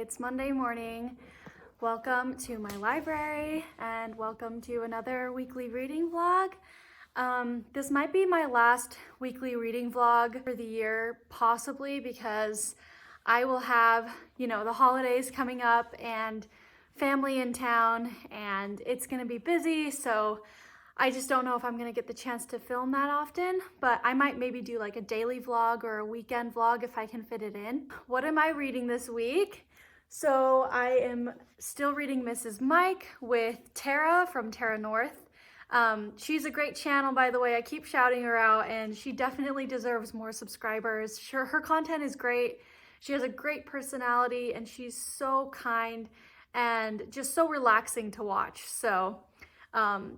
It's Monday morning. Welcome to my library and welcome to another weekly reading vlog. This might be my last weekly reading vlog for the year, possibly because I will have, the holidays coming up and family in town and it's gonna be busy, so I just don't know if I'm gonna get the chance to film that often, but I might maybe do like a daily vlog or a weekend vlog if I can fit it in. What am I reading this week? So I am still reading Mrs. Mike with Tara from Tara North. She's a great channel, by the way. I keep shouting her out and she definitely deserves more subscribers. Sure, her content is great. She has a great personality and she's so kind and just so relaxing to watch. So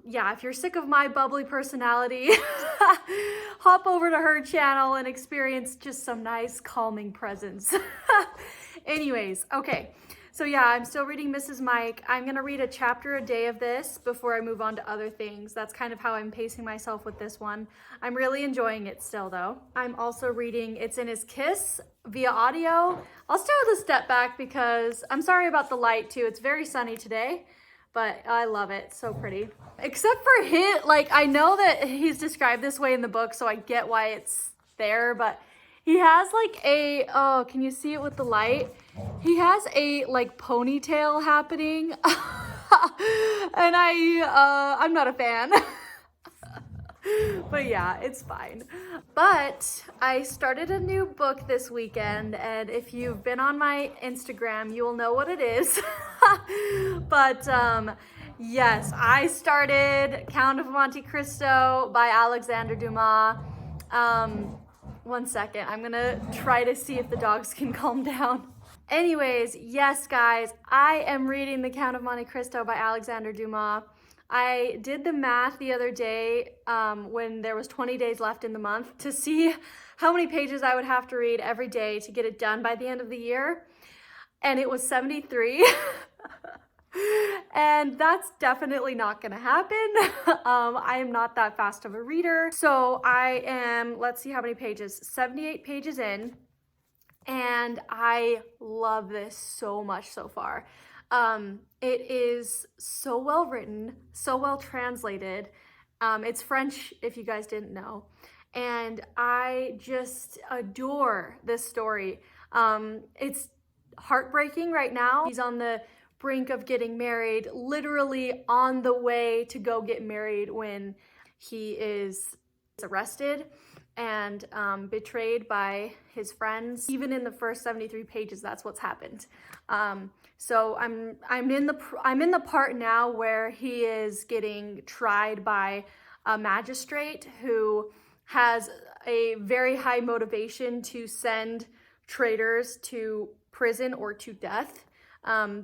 yeah, if you're sick of my bubbly personality, hop over to her channel and experience just some nice calming presence. Anyways, okay, so yeah, I'm still reading Mrs. Mike. I'm gonna read a chapter a day of this before I move on to other things. That's kind of how I'm pacing myself with this one. I'm really enjoying it still though. I'm also reading It's in His Kiss via audio. I'll start with a step back because I'm sorry about the light too. It's very sunny today, but I love it. So pretty. Except for him, like, I know that he's described this way in the book, so I get why it's there, but he has like a, oh, can you see it with the light? He has a like ponytail happening. And I'm not a fan. But yeah, it's fine. But I started a new book this weekend, and if you've been on my Instagram, you will know what it is. But yes, I started Count of Monte Cristo by Alexandre Dumas. One second, I'm gonna try to see if the dogs can calm down. Anyways, yes guys, I am reading The Count of Monte Cristo by Alexandre Dumas. I did the math the other day when there was 20 days left in the month to see how many pages I would have to read every day to get it done by the end of the year. And it was 73. And that's definitely not gonna happen. I am not that fast of a reader. So I am, let's see how many pages, 78 pages in. And I love this so much so far. It is so well written, so well translated. It's French, if you guys didn't know. And I just adore this story. It's heartbreaking right now. He's on the brink of getting married, literally on the way to go get married when he is arrested and betrayed by his friends. Even in the first 73 pages, that's what's happened. So I'm in the part now where he is getting tried by a magistrate who has a very high motivation to send traitors to prison or to death,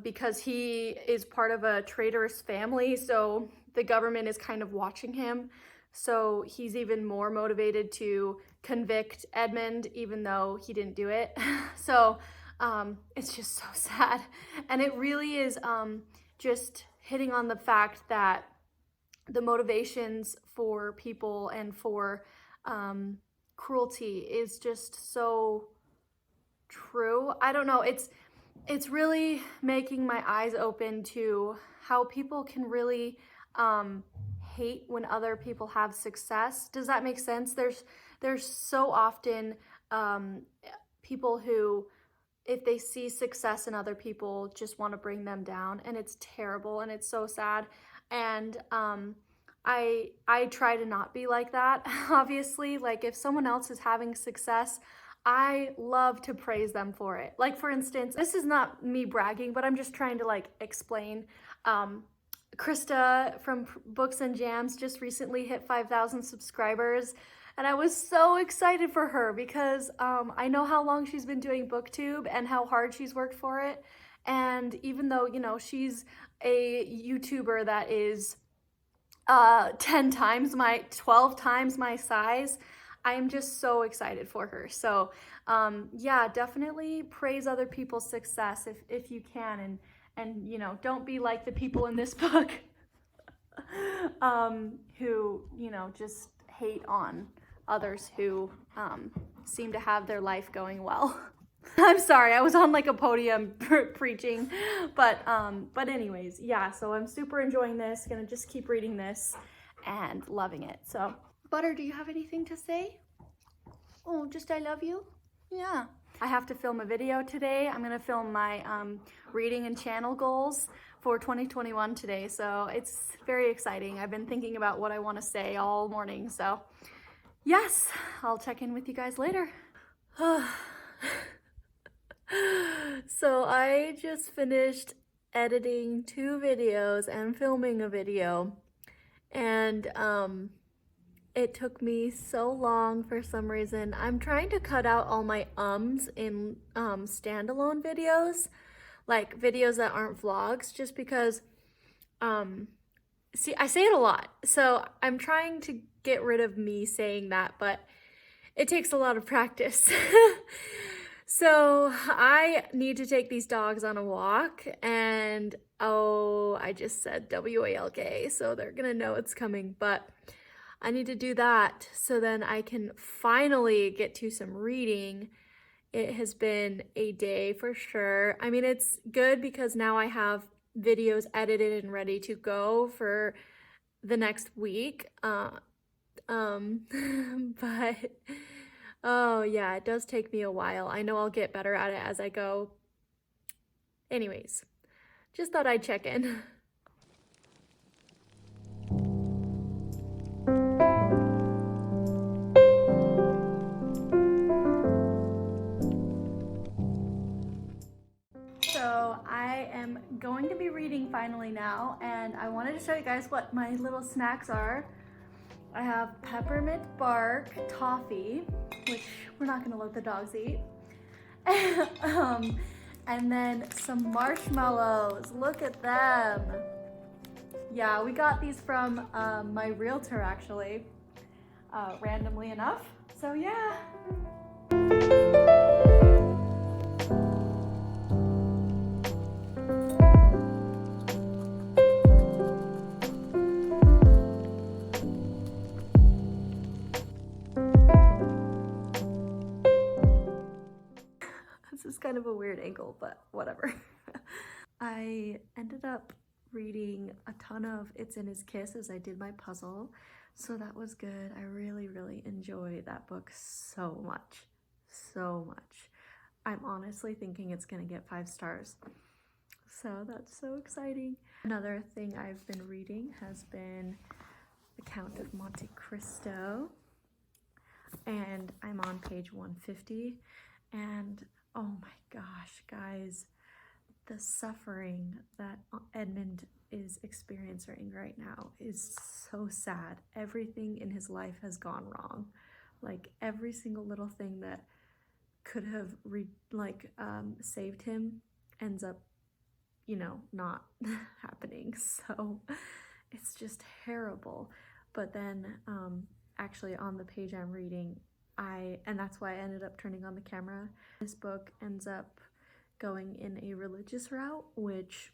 because he is part of a traitorous family. So the government is kind of watching him. So he's even more motivated to convict Edmund, even though he didn't do it. So it's just so sad. And it really is just hitting on the fact that the motivations for people and for cruelty is just so true. I don't know, it's really making my eyes open to how people can really hate when other people have success. Does that make sense? There's so often people who, if they see success in other people, just want to bring them down, and it's terrible and it's so sad. And I try to not be like that. Obviously, like if someone else is having success, I love to praise them for it. Like for instance, this is not me bragging, but I'm just trying to like explain. Krista from Books and Jams just recently hit 5,000 subscribers, and I was so excited for her because I know how long she's been doing BookTube and how hard she's worked for it. And even though, she's a YouTuber that is 12 times my size, I am just so excited for her. So yeah, definitely praise other people's success if you can, and don't be like the people in this book who just hate on others who seem to have their life going well. I'm sorry, I was on like a podium preaching, but anyways, yeah, so I'm super enjoying this, gonna just keep reading this and loving it. So, Butter, do you have anything to say? Oh, just I love you? Yeah. I have to film a video today. I'm gonna film my reading and channel goals for 2021 today, so it's very exciting. I've been thinking about what I wanna say all morning, so yes, I'll check in with you guys later. So I just finished editing 2 videos and filming a video, and it took me so long for some reason. I'm trying to cut out all my ums in standalone videos, like videos that aren't vlogs, just because see, I say it a lot, so I'm trying to get rid of me saying that, but it takes a lot of practice. So I need to take these dogs on a walk, and oh, I just said WALK, so they're gonna know it's coming, but I need to do that so then I can finally get to some reading. It has been a day for sure. I mean, it's good because now I have videos edited and ready to go for the next week. But oh yeah, it does take me a while. I know I'll get better at it as I go. Anyways, just thought I'd check in. So I am going to be reading finally now, and I wanted to show you guys what my little snacks are. I have peppermint bark toffee, which we're not gonna let the dogs eat. And then some marshmallows. Look at them. Yeah, we got these from my realtor actually, randomly enough. So yeah. This is kind of a weird angle, but whatever. I ended up reading a ton of It's in His Kiss as I did my puzzle, so that was good. I really, really enjoyed that book so much, so much. I'm honestly thinking it's gonna get 5 stars. So that's so exciting. Another thing I've been reading has been The Count of Monte Cristo, and I'm on page 150, and oh my gosh, guys, the suffering that Edmund is experiencing right now is so sad. Everything in his life has gone wrong. Like every single little thing that could have saved him ends up, you know, not happening. So it's just terrible. But then actually on the page I'm reading, and that's why I ended up turning on the camera. This book ends up going in a religious route, which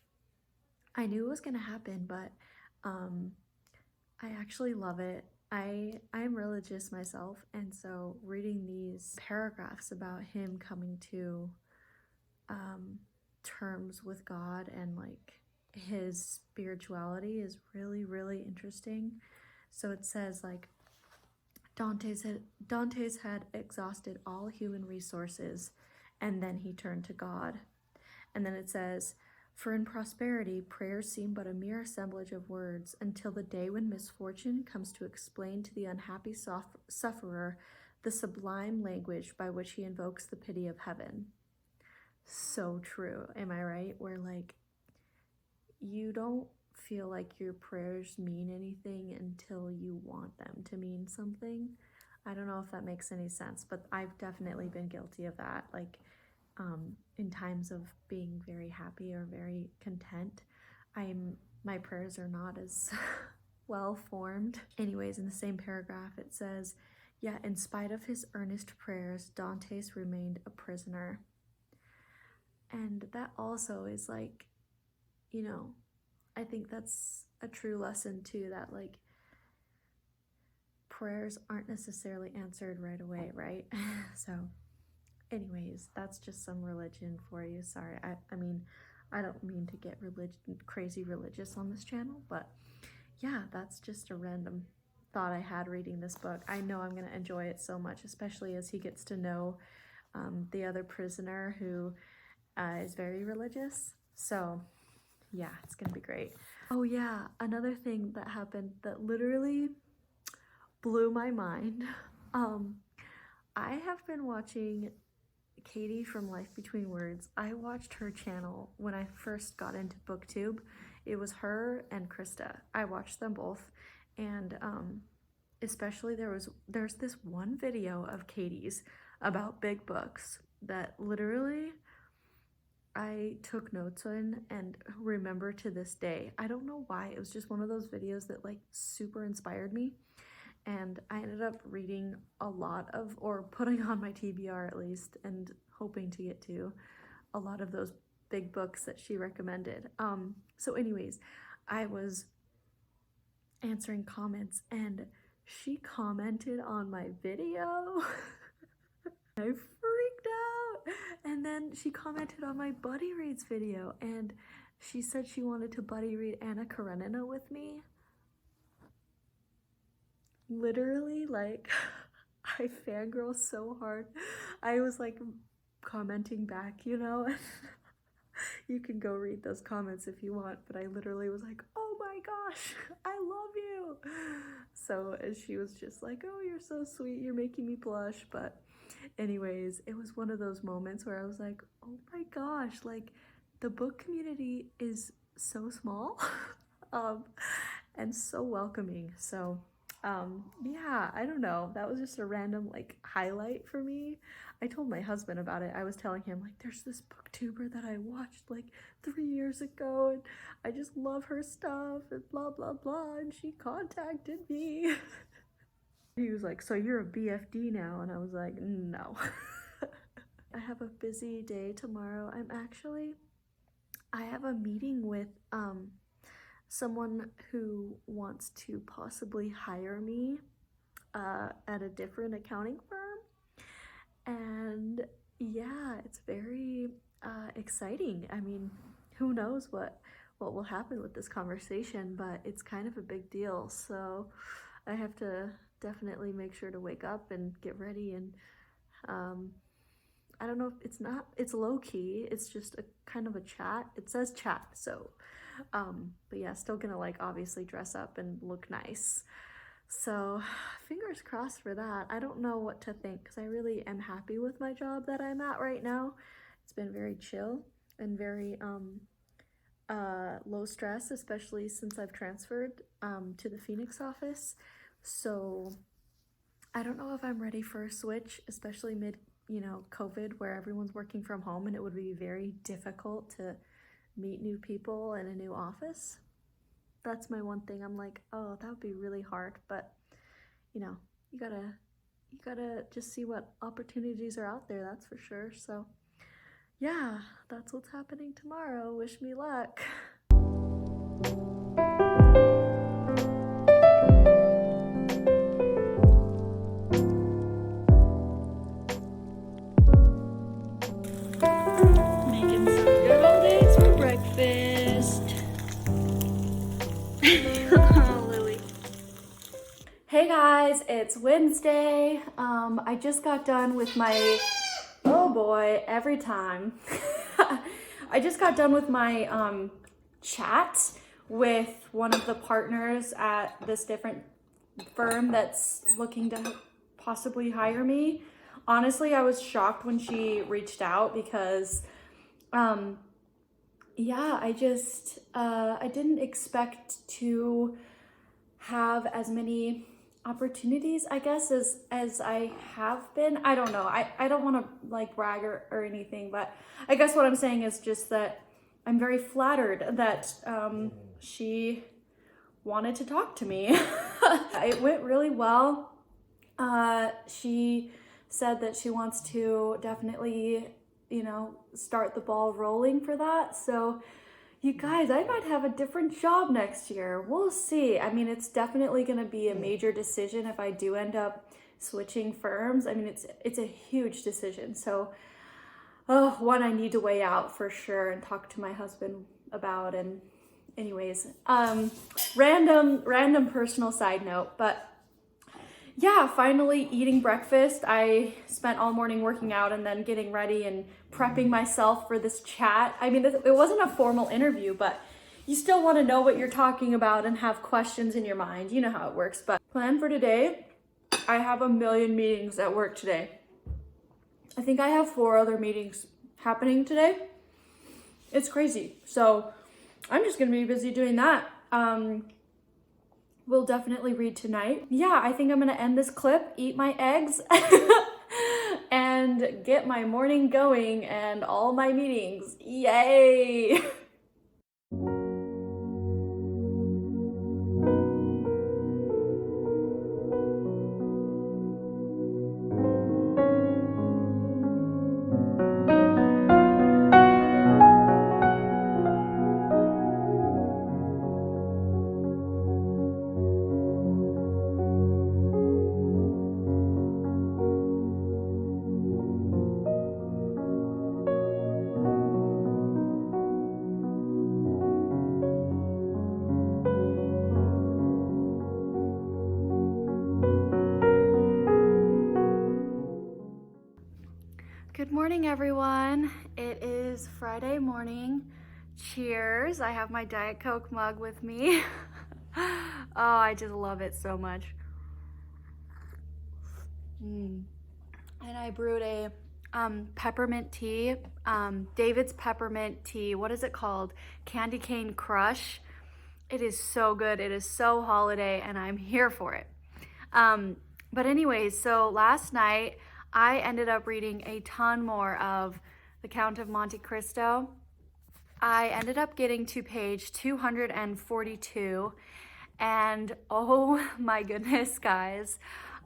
I knew was gonna happen, but I actually love it. I'm religious myself, and so reading these paragraphs about him coming to terms with God and like his spirituality is really, really interesting. So it says like, Dante's had exhausted all human resources, and then he turned to God. And then it says, for in prosperity, prayers seem but a mere assemblage of words until the day when misfortune comes to explain to the unhappy sufferer the sublime language by which he invokes the pity of heaven. So true, am I right? Where like, you don't feel like your prayers mean anything until you want them to mean something. I don't know if that makes any sense, but I've definitely been guilty of that. Like in times of being very happy or very content, my prayers are not as well formed. Anyways, in the same paragraph it says, yet in spite of his earnest prayers, Dante's remained a prisoner. And that also is like, you know, I think that's a true lesson too, that like prayers aren't necessarily answered right away, right? So anyways, that's just some religion for you. Sorry, I mean, I don't mean to get crazy religious on this channel, but yeah, that's just a random thought I had reading this book. I know I'm gonna enjoy it so much, especially as he gets to know the other prisoner who is very religious. So yeah, it's gonna be great. Oh yeah, another thing that happened that literally blew my mind. I have been watching Katie from Life Between Words. I watched her channel when I first got into BookTube. It was her and Krista. I watched them both, and especially there's this one video of Katie's about big books that literally I took notes on and remember to this day. I don't know why. It was just one of those videos that like super inspired me. And I ended up reading a lot of, or putting on my TBR at least, and hoping to get to a lot of those big books that she recommended. So anyways, I was answering comments and she commented on my video. I freaked out. And then she commented on my buddy reads video and she said she wanted to buddy read Anna Karenina with me. Literally, like, I fangirl so hard. I was like commenting back, you know. You can go read those comments if you want, but I literally was like, oh my gosh, I love you. So she was just like, oh, you're so sweet, you're making me blush. But anyways, it was one of those moments where I was like, oh my gosh, like the book community is so small and so welcoming. So yeah, I don't know, that was just a random like highlight for me. I told my husband about it. I was telling him like, there's this booktuber that I watched like 3 years ago and I just love her stuff and blah blah blah, and she contacted me. He was like, so you're a BFD now? And I was like, no. I have a busy day tomorrow. I have a meeting with someone who wants to possibly hire me at a different accounting firm. And yeah, it's very exciting. I mean, who knows what will happen with this conversation, but it's kind of a big deal. So I have to definitely make sure to wake up and get ready. And I don't know if it's low key. It's just a kind of a chat. It says chat, so but yeah, still gonna like obviously dress up and look nice. So fingers crossed for that. I don't know what to think because I really am happy with my job that I'm at right now. It's been very chill and very low stress, especially since I've transferred to the Phoenix office. So I don't know if I'm ready for a switch, especially mid, COVID, where everyone's working from home and it would be very difficult to meet new people in a new office. That's my one thing. I'm like, oh, that would be really hard, but you gotta just see what opportunities are out there, that's for sure. So yeah, that's what's happening tomorrow. Wish me luck. Making some good old eggs for breakfast. Lily. Hey guys, it's Wednesday. I just got done with my, oh boy, every time. I just got done with my chat with one of the partners at this different firm that's looking to possibly hire me. Honestly, I was shocked when she reached out because yeah, I didn't expect to have as many opportunities, I guess, as I have been. I don't know. I don't want to like brag or anything, but I guess what I'm saying is just that I'm very flattered that she wanted to talk to me. It went really well. She said that she wants to definitely, start the ball rolling for that. So you guys, I might have a different job next year. We'll see. I mean, it's definitely going to be a major decision if I do end up switching firms. I mean, it's a huge decision. So, one I need to weigh out for sure and talk to my husband about. And anyways, random personal side note, but yeah, finally eating breakfast. I spent all morning working out and then getting ready and prepping myself for this chat. I mean, it wasn't a formal interview, but you still want to know what you're talking about and have questions in your mind. You know how it works. But plan for today, I have a million meetings at work today. I think I have 4 other meetings happening today. It's crazy. So I'm just going to be busy doing that. We'll definitely read tonight. Yeah, I think I'm gonna end this clip, eat my eggs, and get my morning going and all my meetings. Yay! Good morning, everyone. It is Friday morning. Cheers. I have my Diet Coke mug with me. Oh, I just love it so much. And I brewed a peppermint tea, David's peppermint tea. What is it called? Candy cane crush. It is so good. It is so holiday and I'm here for it. But anyways, so last night I ended up reading a ton more of The Count of Monte Cristo. I ended up getting to page 242 and oh my goodness, guys,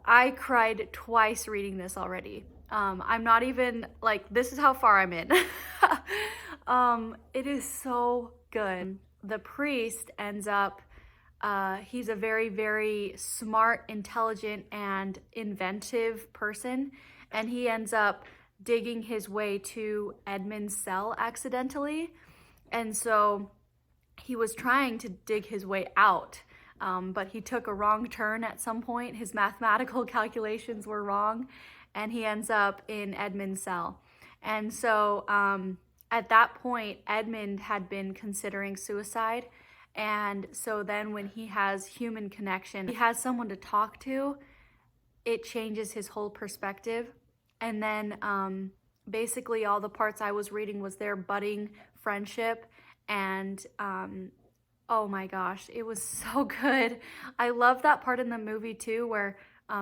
I cried twice reading this already. I'm not even, like, this is how far I'm in. It is so good. The priest ends up, he's a very, very smart, intelligent, and inventive person. And he ends up digging his way to Edmund's cell accidentally. And so he was trying to dig his way out, but he took a wrong turn at some point. His mathematical calculations were wrong, and he ends up in Edmund's cell. And so at that point, Edmund had been considering suicide. And so then when he has human connection, he has someone to talk to, it changes his whole perspective. And then basically all the parts I was reading was their budding friendship. And oh my gosh, it was so good. I love that part in the movie too, where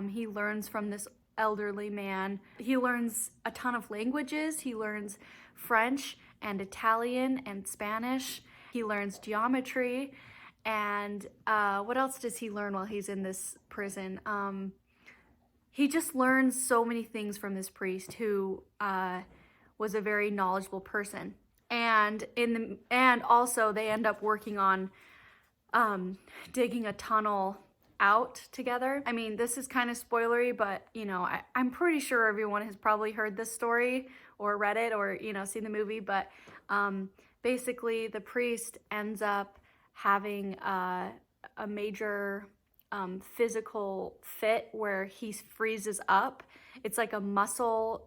he learns from this elderly man. He learns a ton of languages. He learns French and Italian and Spanish. He learns geometry. And what else does he learn while he's in this prison? He just learns so many things from this priest who was a very knowledgeable person. And also they end up working on digging a tunnel out together. I mean, this is kind of spoilery, but you know, I'm pretty sure everyone has probably heard this story or read it or, you know, seen the movie, but basically the priest ends up having a major physical fit where he freezes up. It's like a muscle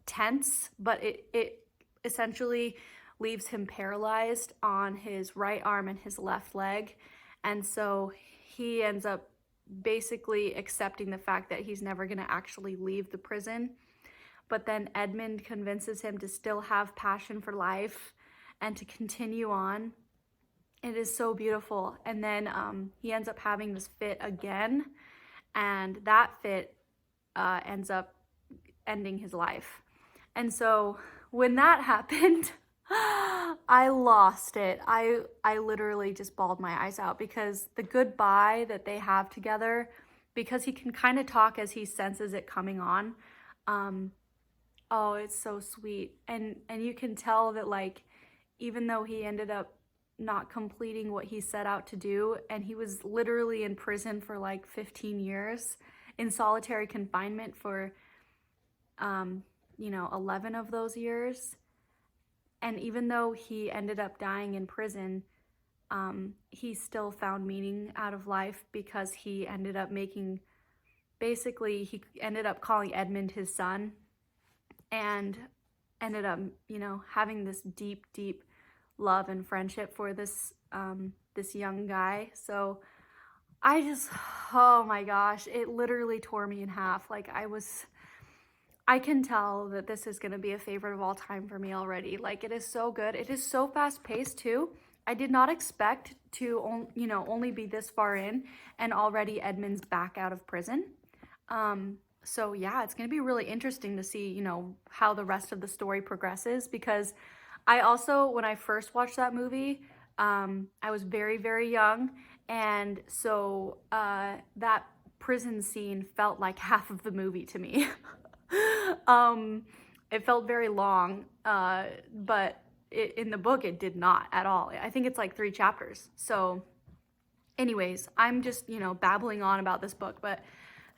tense, but it essentially leaves him paralyzed on his right arm and his left leg. And so he ends up basically accepting the fact that he's never going to actually leave the prison. But then Edmund convinces him to still have passion for life and to continue on. It is so beautiful. And then he ends up having this fit again, and that fit ends up ending his life. And so when that happened, I lost it. I literally just bawled my eyes out, because the goodbye that they have together, because he can kind of talk as he senses it coming on. Oh, it's so sweet. And you can tell that, like, even though he ended up not completing what he set out to do, and he was literally in prison for like 15 years, in solitary confinement for, 11 of those years. And even though he ended up dying in prison, he still found meaning out of life because he ended up he ended up calling Edmund his son, and ended up, having this deep, deep love and friendship for this young guy. So oh my gosh, it literally tore me in half. Like, I can tell that this is going to be a favorite of all time for me already. Like, it is so good. It is so fast paced too. I did not expect to, only be this far in and already Edmund's back out of prison. So yeah, it's going to be really interesting to see, how the rest of the story progresses, because I also, when I first watched that movie, I was very, very young. And so, that prison scene felt like half of the movie to me. It felt very long, but in the book, it did not at all. I think it's like 3 chapters. So anyways, I'm just, babbling on about this book, but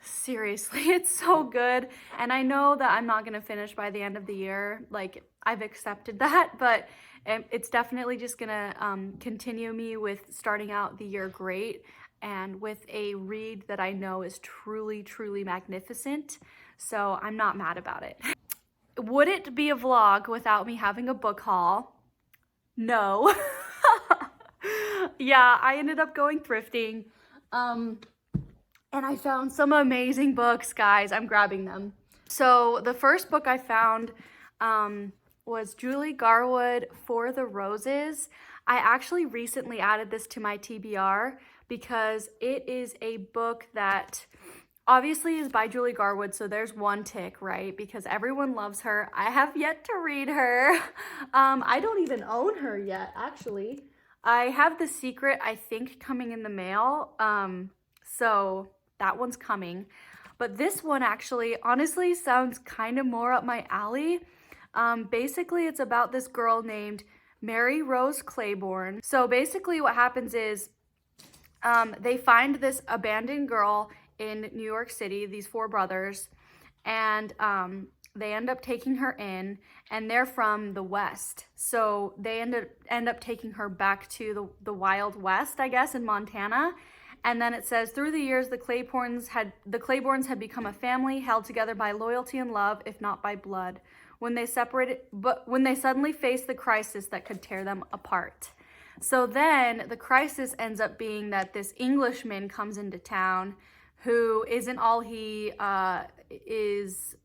seriously, it's so good. And I know that I'm not going to finish by the end of the year. Like, I've accepted that, but it's definitely just going to continue me with starting out the year great and with a read that I know is truly, truly magnificent. So I'm not mad about it. Would it be a vlog without me having a book haul? No. Yeah, I ended up going thrifting. And I found some amazing books, guys. I'm grabbing them. So the first book I found was Julie Garwood, For the Roses. I actually recently added this to my TBR because it is a book that obviously is by Julie Garwood, so there's one tick, right? Because everyone loves her. I have yet to read her. I don't even own her yet, actually. I have The Secret, I think, coming in the mail. So that one's coming. But this one actually, honestly, sounds kind of more up my alley. Basically, it's about this girl named Mary Rose Claiborne. So basically what happens is they find this abandoned girl in New York City, these 4 brothers, and they end up taking her in, and they're from the West. So they end up taking her back to the Wild West, I guess, in Montana. And then it says, through the years, the Claibornes had become a family held together by loyalty and love, if not by blood. When they suddenly faced the crisis that could tear them apart. So then the crisis ends up being that this Englishman comes into town who isn't all he is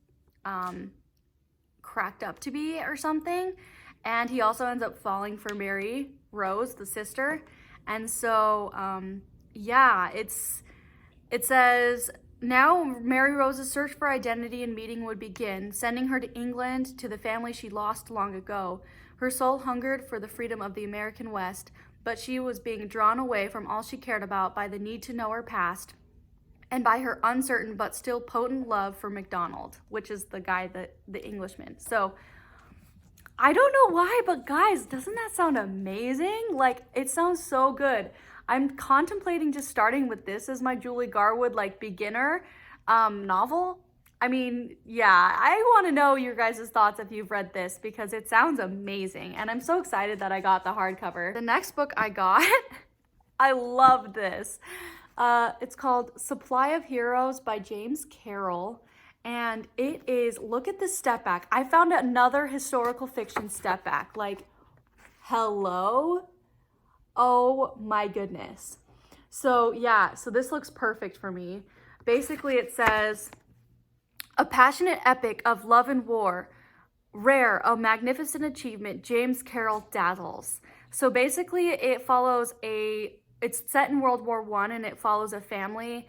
cracked up to be or something. And he also ends up falling for Mary Rose, the sister. And so, yeah, it says, now Mary Rose's search for identity and meaning would begin, sending her to England, to the family she lost long ago. Her soul hungered for the freedom of the American West, but she was being drawn away from all she cared about by the need to know her past and by her uncertain but still potent love for MacDonald, which is the guy, the Englishman. So I don't know why, but guys, doesn't that sound amazing? Like, it sounds so good. I'm contemplating just starting with this as my Julie Garwood, like, beginner novel. I mean, yeah, I want to know your guys' thoughts if you've read this because it sounds amazing. And I'm so excited that I got the hardcover. The next book I got, I love this. It's called Supply of Heroes by James Carroll. And it is, look at the step back. I found another historical fiction step back. Like, hello? Oh my goodness. So yeah, so this looks perfect for me. Basically it says, a passionate epic of love and war, rare, a magnificent achievement, James Carroll dazzles. So basically it's set in World War I and it follows a family,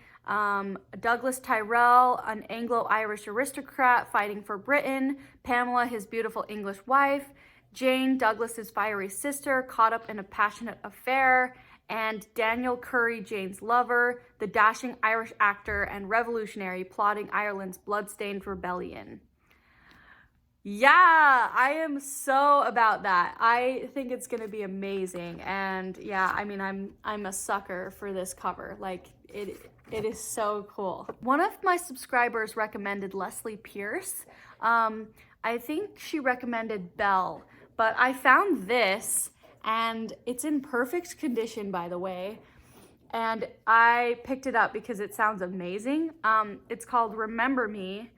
Douglas Tyrrell, an Anglo-Irish aristocrat fighting for Britain, Pamela, his beautiful English wife, Jane, Douglas's fiery sister, caught up in a passionate affair, and Daniel Curry, Jane's lover, the dashing Irish actor and revolutionary plotting Ireland's blood-stained rebellion. Yeah, I am so about that. I think it's gonna be amazing. And yeah, I mean, I'm a sucker for this cover. Like it is so cool. One of my subscribers recommended Leslie Pierce. I think she recommended Belle, but I found this and it's in perfect condition, by the way. And I picked it up because it sounds amazing. It's called Remember Me.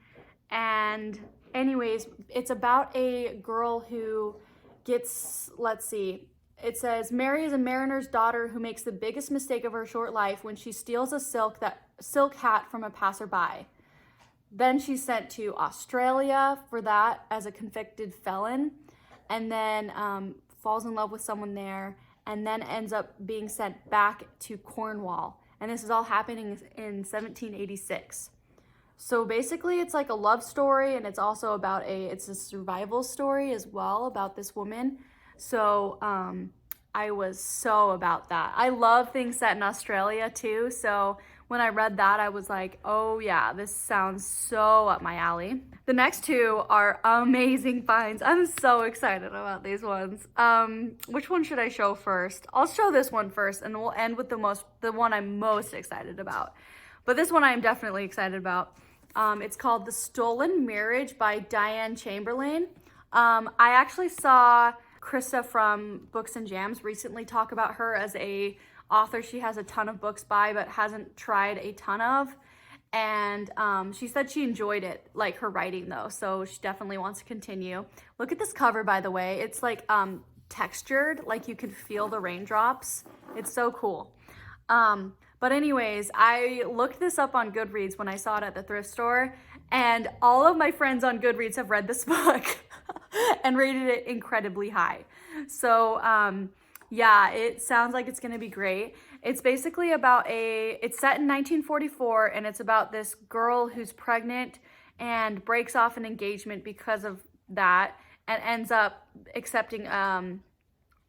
And anyways, it's about a girl who gets, let's see, it says, Mary is a mariner's daughter who makes the biggest mistake of her short life when she steals a silk hat from a passerby. Then she's sent to Australia for that as a convicted felon, and then falls in love with someone there, and then ends up being sent back to Cornwall. And this is all happening in 1786. So basically it's like a love story, and it's also about it's a survival story as well about this woman. So I was so about that. I love things set in Australia too. So when I read that, I was like, oh yeah, this sounds so up my alley. The next two are amazing finds. I'm so excited about these ones. Which one should I show first? I'll show this one first, and we'll end with the one I'm most excited about. But this one I am definitely excited about. It's called The Stolen Marriage by Diane Chamberlain. I actually saw Krista from Books and Jams recently talk about her as a author she has a ton of books by but hasn't tried a ton of. And she said she enjoyed it, like her writing though, so she definitely wants to continue. Look at this cover, by the way. It's like textured, like you can feel the raindrops. It's so cool. But anyways, I looked this up on Goodreads when I saw it at the thrift store, and all of my friends on Goodreads have read this book and rated it incredibly high. So yeah, it sounds like it's gonna be great. It's basically about it's set in 1944, and it's about this girl who's pregnant and breaks off an engagement because of that, and ends up accepting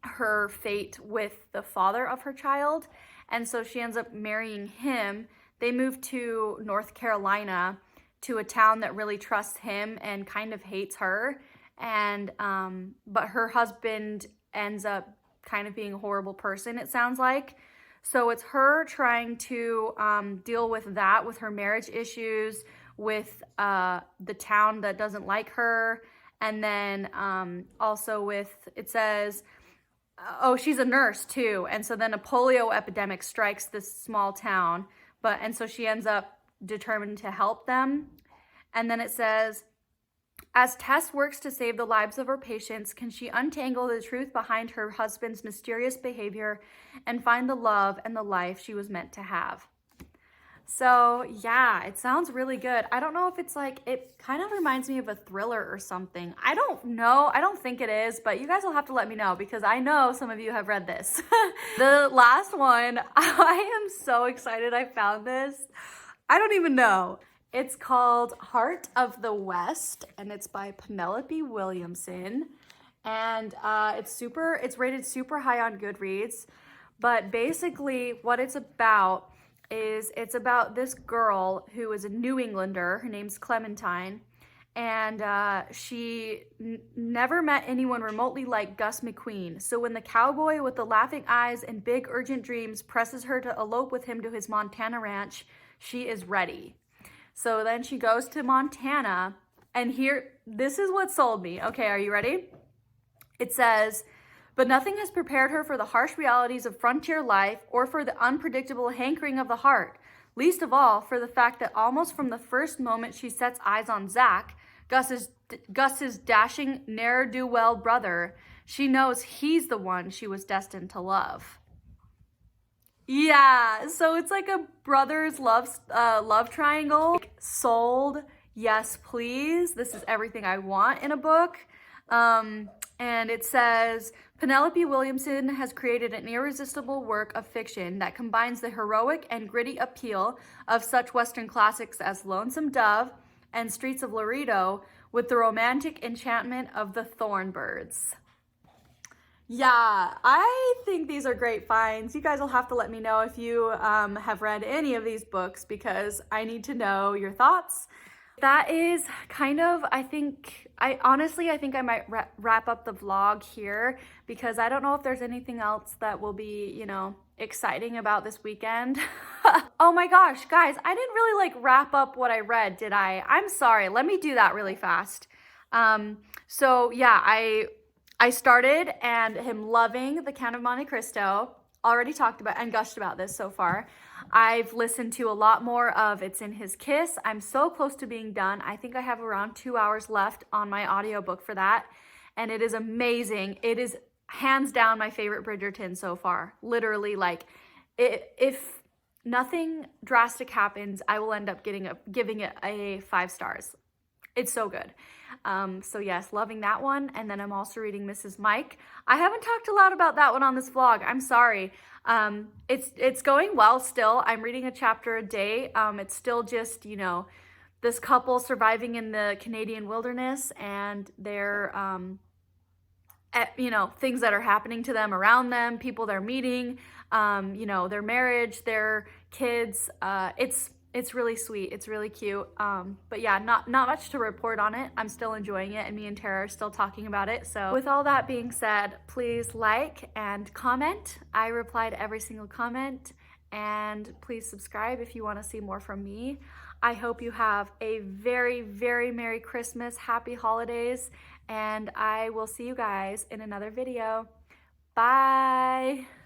her fate with the father of her child. And so she ends up marrying him. They move to North Carolina, to a town that really trusts him and kind of hates her. And but her husband ends up kind of being a horrible person, it sounds like. So it's her trying to deal with that, with her marriage issues, with the town that doesn't like her. And then also with, it says, oh, she's a nurse too. And so then a polio epidemic strikes this small town, and so she ends up determined to help them. And then it says, as Tess works to save the lives of her patients, can she untangle the truth behind her husband's mysterious behavior and find the love and the life she was meant to have? So yeah, it sounds really good. I don't know if it's like, it kind of reminds me of a thriller or something. I don't know. I don't think it is, but you guys will have to let me know because I know some of you have read this. The last one, I am so excited I found this. I don't even know. It's called Heart of the West, and it's by Penelope Williamson. And it's rated super high on Goodreads. But basically what it's about is it's about this girl who is a New Englander. Her name's Clementine, and she never met anyone remotely like Gus McQueen. So when the cowboy with the laughing eyes and big urgent dreams presses her to elope with him to his Montana ranch, she is ready. So then she goes to Montana, and this is what sold me. Okay, are you ready? It says, but nothing has prepared her for the harsh realities of frontier life or for the unpredictable hankering of the heart, least of all for the fact that almost from the first moment she sets eyes on Zach, Gus's dashing ne'er-do-well brother, she knows he's the one she was destined to love. Yeah, so it's like a brother's love triangle. Like, sold, yes please. This is everything I want in a book. And it says, Penelope Williamson has created an irresistible work of fiction that combines the heroic and gritty appeal of such Western classics as Lonesome Dove and Streets of Laredo with the romantic enchantment of the Thornbirds. Yeah, I think these are great finds. You guys will have to let me know if you have read any of these books because I need to know your thoughts. that is kind of, honestly, I think I might wrap up the vlog here, because I don't know if there's anything else that will be, you know, exciting about this weekend. Oh my gosh, guys, I didn't really like wrap up what I read, did I? I'm sorry. Let me do that really fast. So yeah, I started and am loving The Count of Monte Cristo. Already talked about and gushed about this so far. I've listened to a lot more of It's in His Kiss. I'm so close to being done. I think I have around 2 hours left on my audiobook for that. And it is amazing. It is hands down my favorite Bridgerton so far. Literally, like, if nothing drastic happens, I will end up giving it a 5 stars. It's so good. So yes, loving that one. And then I'm also reading Mrs. Mike. I haven't talked a lot about that one on this vlog. I'm sorry. It's going well still. I'm reading a chapter a day. It's still just, you know, this couple surviving in the Canadian wilderness, and their, you know, things that are happening to them, around them, people they're meeting, you know, their marriage, their kids. It's really sweet. It's really cute. But yeah, not much to report on it. I'm still enjoying it, and me and Tara are still talking about it. So with all that being said, please like and comment. I reply to every single comment, and please subscribe if you want to see more from me. I hope you have a very, very Merry Christmas, Happy Holidays, and I will see you guys in another video. Bye.